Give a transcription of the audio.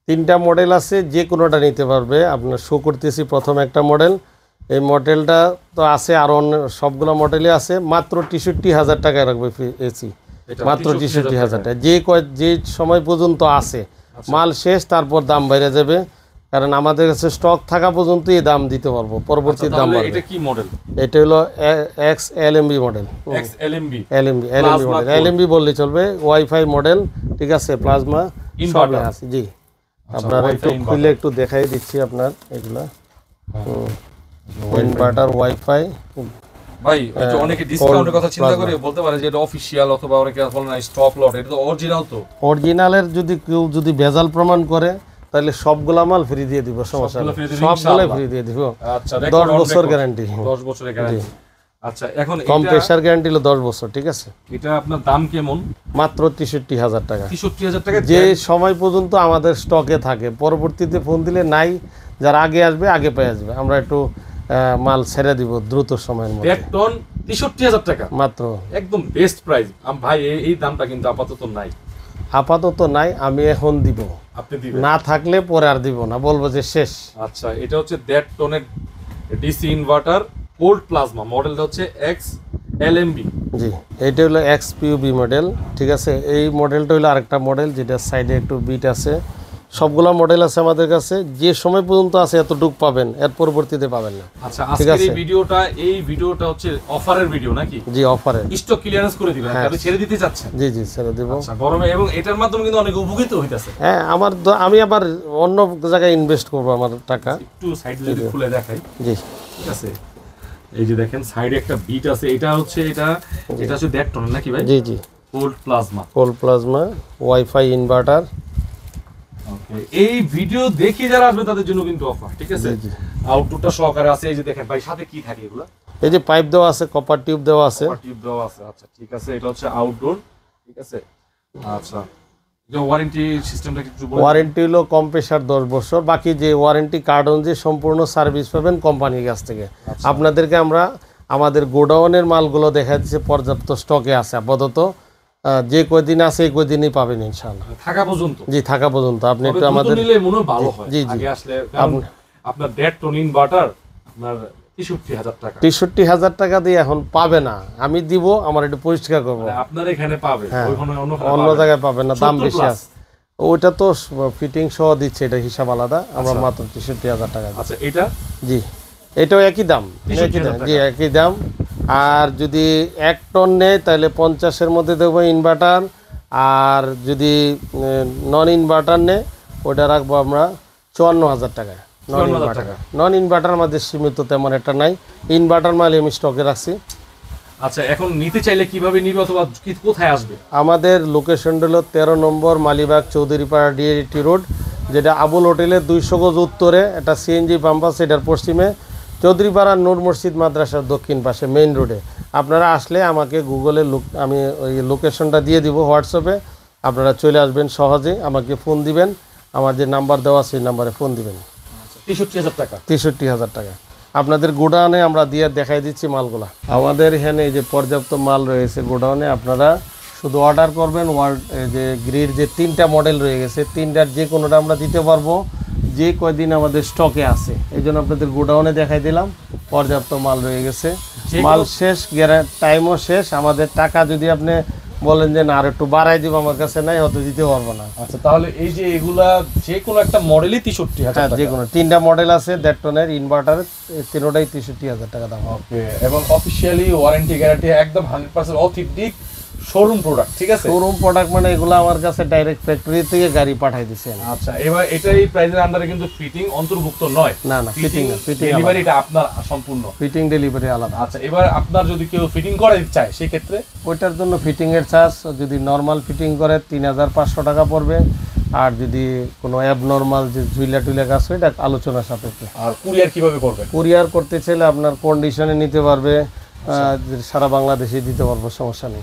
তিনটা মডেল আছে, যে কোনোটা নিতে পারবে। আপনার শো করতেছি প্রথম একটা মডেল। এই মডেলটা তো আছে, আরও অন্য সবগুলো মডেলই আছে। মাত্র 63,000 টাকায় রাখবে এসি, মাত্র 63,000 টাকা। যে সময় পর্যন্ত আছে, মাল শেষ তারপর দাম বাইরে যাবে, কারণ আমাদের কাছে স্টক থাকা পর্যন্ত এই দাম দিতে পারবো, পরবর্তী দাম বাড়বে। এটা কি মডেল? এটা হলো XLMB মডেল। LMB বললে চলবে। ওয়াইফাই মডেল, ঠিক আছে, প্লাজমা সবই আছে। জি, আপনারা একটু খুলে একটু দেখাই দিচ্ছি আপনার এগুলা। Inverter, wifi. ভাই এটা অনেকে ডিসকাউন্টের কথা চিন্তা করে বলতে পারে যে এটা অফিশিয়াল, অথবা অনেকে বলে না স্টক লট। এটা তো অরিজিনাল। তো অরিজিনালের যদি ভেজাল প্রমাণ করে তাহলে সবগুলা মাল ফ্রি দিয়ে দিব, সমস্যা নেই, সবগুলাই ফ্রি দিয়ে দিব। আচ্ছা, 10 বছর গ্যারান্টি। 10 বছরের গ্যারান্টি। আচ্ছা, এখন কম্প্রেসার গ্যারান্টি হলো 10 বছর, ঠিক আছে। এটা আপনার দাম কেমন? মাত্র 63,000 টাকা। 63,000 টাকা, যে সময় পর্যন্ত আমাদের স্টকে থাকে। পরবর্তীতে ফোন দিলে নাই, যারা আগে আসবে আগে পেয়ে আসবে, আমরা একটু মাল ছেড়ে দিব দ্রুত সময়ের মধ্যে। 1 টন 63,000 টাকা মাত্র, একদম বেস্ট প্রাইস। ভাই এই দামটা কিন্তু আপাতত নাই। আপাতত নাই, আমি এখন দিব। আপনি দিবেন? না থাকলে পরে আর দিব না, বলবো যে শেষ। আচ্ছা, এটা হচ্ছে 1.5 টনের ডিসি ইনভার্টার, কোল্ড প্লাজমা। মডেলটা হচ্ছে XLMB। জি, এটা হলো XPUB মডেল, ঠিক আছে। এই মডেলটা হলো আরেকটা মডেল, যেটা সাইডে একটু বিট আছে। সবগুলা মডেল আছে আমাদের কাছে। যে সময় পর্যন্ত আছে এতটুকু পাবেন, এর পরবর্তীতে পাবেন না। আচ্ছা, আজকের এই ভিডিওটা হচ্ছে অফারের ভিডিও নাকি? জি, অফারের। স্টক ক্লিয়ারেন্স করে দিবেন, আপনি ছেড়ে দিতে চাচ্ছেন? জি জি, ছেড়ে দেব। আচ্ছা, গরমে এবং এটার মাধ্যমে কিন্তু অনেক উপকৃত হইতাছে। হ্যাঁ, আমি আবার অন্য জায়গায় ইনভেস্ট করব আমার টাকা। একটু সাইড যদি খুলে দেখাই। জি, ঠিক আছে। এই যে দেখেন সাইডে একটা বিট আছে। এটা হচ্ছে 1.5 টন নাকি ভাই? জি জি, কোল্ড প্লাজমা ওয়াইফাই ইনভার্টার। ওকে, এই ভিডিও দেখি যারা আসবে তাদের জন্য কিন্তু অফার, ঠিক আছে। আউটডোরটা সহকারে আছে। এই যে দেখেন ভাই, সাথে কি থাকে এগুলা? এই যে পাইপ দেওয়া আছে, কপার টিউব দেওয়া আছে। আচ্ছা, ঠিক আছে। এটা হচ্ছে আউটডোর, ঠিক আছে। আচ্ছা, যে ওয়ারেন্টি সিস্টেমটা একটু বলুন। ওয়ারেন্টি হলো কম্প্রেসার 10 বছর। বাকি যে ওয়ারেন্টি কার্ড অনুযায়ী সম্পূর্ণ সার্ভিস পাবেন কোম্পানির কাছ থেকে। আপনাদেরকে আমরা আমাদের গোডাউনের মালগুলো দেখা দিচ্ছি, পর্যাপ্ত স্টকে আছে আপাতত। যে কয়দিন আছে এই কয়দিনই পাবেন ইনশাআল্লাহ, থাকা পর্যন্ত। জি, থাকা পর্যন্ত। আপনি একটু আমাদের নিলে মনে ভালো হয়। জি জি, আগে আসলে আপনার 1.5 টন ইনভার্টার আপনার 63,000 টাকা। 63,000 টাকা দিয়ে এখন পাবে না, আমি দিব। আমার একটু পরিষ্কার করবো। আপনার এখানে পাবে, ওইখানে অন্য জায়গায় পাবে না, দাম বেশি আছে। ওইটা তো ফিটিং সহ দিচ্ছে, এটা হিসাব আলাদা। আমরা মাত্র 63,000 টাকা। আচ্ছা, এটা? জি, এটাও একই দাম। জি, একই দাম। আর যদি 1 টন নেয় তাহলে 50-এর মধ্যে দেবো ইনভার্টার। আর যদি নন ইনভার্টার নেয় ওটা রাখবো আমরা 54,000 টাকা। নন ইনভার্টার আমাদের সীমিত তেমন একটা নাই। ইনভার্টার মাল আমি স্টকে রাখছি। আচ্ছা, এখন নিতে চাইলে কিভাবে নিবে, অথবা কোথায় আসবে? আমাদের লোকেশন হলো 13 নম্বর মালিবাগ চৌধুরীপাড়া ডিএটি রোড, যেটা আবুল হোটেলের 200 গজ উত্তরে। একটা সিএনজি পাম্প আছে, এটার পশ্চিমে। চৌধুরীপাড়া নূর মসজিদ মাদ্রাসার দক্ষিণ পাশে মেইন রোডে। আপনারা আসলে আমাকে গুগলে আমি ওই লোকেশনটা দিয়ে দিব হোয়াটসঅ্যাপে। আপনারা চলে আসবেন সহজে, আমাকে ফোন দিবেন। আমার যে নাম্বার দেওয়া সেই নাম্বারে ফোন দিবেন। 63,000 টাকা। 63,000 টাকা আপনাদের গোডাউনে আমরা দিয়ে দেখাই দিচ্ছি মালগুলা। আমাদের এখানে এই যে পর্যাপ্ত মাল রয়েছে গোডাউনে। আপনারা শুধু অর্ডার করবেন। যে গ্রিড যে 3টা মডেল রয়ে গেছে, 3টার যে কোনোটা আমরা দিতে পারবো, যে কয়দিন আমাদের স্টকে আছে। এই জন্য আপনাদের গোডাউনে দেখাই দিলাম। পর্যাপ্ত মাল রয়ে গেছে, মাল শেষ, টাইমও শেষ। আমাদের টাকা যদি আপনি বলেন যে না আর একটু বাড়াই দিব, আমার কাছে নাই, হয়তো দিতে পারবো না। আচ্ছা, তাহলে এই যে এগুলা যে কোনো একটা মডেলই 63,000 টাকা। যে কোনো 3টা মডেল আছে 1.5 টনের ইনভার্টার, 3টাই 63,000 টাকা দাম। ওকে, এবং অফিশিয়ালি ওয়ারেন্টি গ্যারান্টি একদম 100% অথেন্টিক শোরুম প্রোডাক্ট, ঠিক আছে। শোরুম প্রোডাক্ট মানে এগুলো আমার কাছে ডাইরেক্ট ফ্যাক্টরি থেকে গাড়ি পাঠাই দিছে। আচ্ছা, এবার এটা এই প্রাইসের আন্ডারে কিন্তু ফিটিং অন্তর্ভুক্ত নয়। না না, ফিটিং ডেলিভারি এটা আপনার সম্পূর্ণ। ফিটিং ডেলিভারি আলাদা। আচ্ছা, এবার আপনার যদি কেউ ফিটিং করে চায় সেই ক্ষেত্রে ওইটার জন্য ফিটিং এর চার্জ, যদি নরমাল ফিটিং করে 3,500 টাকা পড়বে। আর যদি কোনো অ্যাবনরমাল যে ঝুইলা টুইলা কাজ হয়, এটা আলোচনা সাপেক্ষে। আর কুরিয়ার কিভাবে করবে? কুরিয়ার করতে চাইলে আপনার কন্ডিশনে নিতে পারবে, সারা বাংলাদেশে দিতে পারবো, সমস্যা নেই।